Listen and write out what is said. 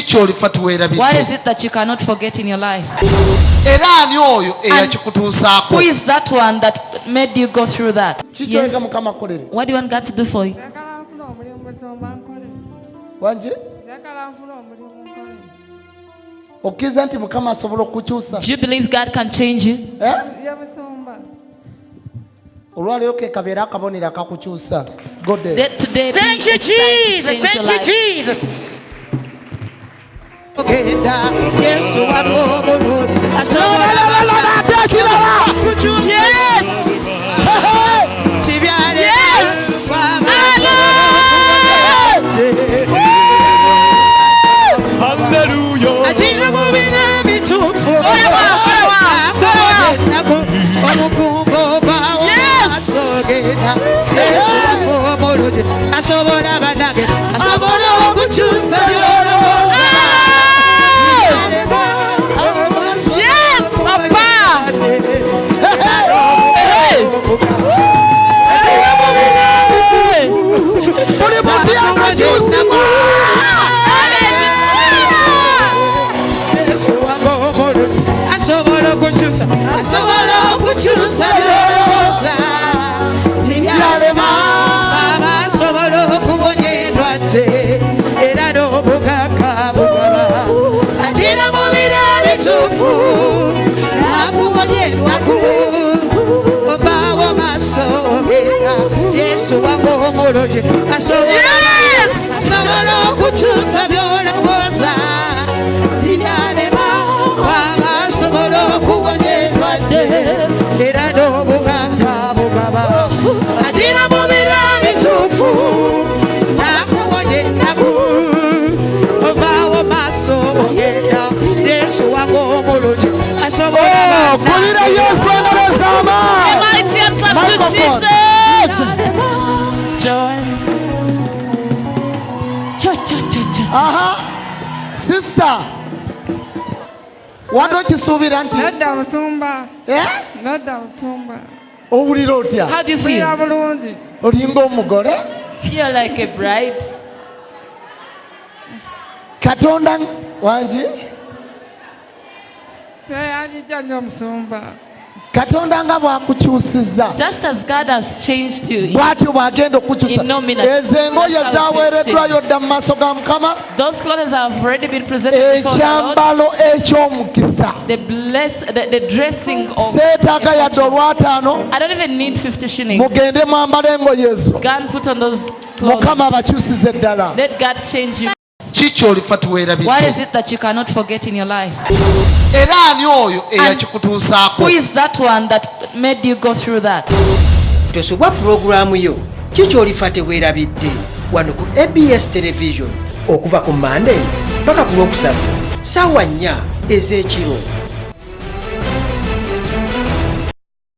Kyolifa Tewaribidde. What is it that you cannot forget in your life? Era ani oyo eyakikutuusaako? Who is that one that made you go through that? Yes. What do you want God to do for you? Do you believe God can change you? Today thank you, Jesus. Thank you, Jesus. Sister, what don't you so be auntie? Not down Sumba. Eh? Not down Sumba. Oh, we wrote here. How do you feel? You're like a bride. Katonda wanji. Katonda nga bwakukyusiza. Just as God has changed you. Bw'atyo bw'agenda okukyusa. Ezo engoye zaaweereddwayo dda mu maaso ga Mukama. Those clothes have already been presented before the Lord. Ekyambalo eky'omukisa. The dressing of. Seetaaga yadde olw'ataano. I don't even need 50 shillings. Mugende mwambale engoye ezo. Go and put on those clothes. Mukama abakyusize ddala. Let God change you. Kyolifa Tewaribidde. What is it that you cannot forget in your life? Era ani oyo eyakikutuusaako? Who is that one that made you go through that? Tosobwa programu yo Kyolifa Tewaribidde wano ku ABS television okuva ku Monday paka ku Lwokusatu ssaawa 4 ez'ekiro.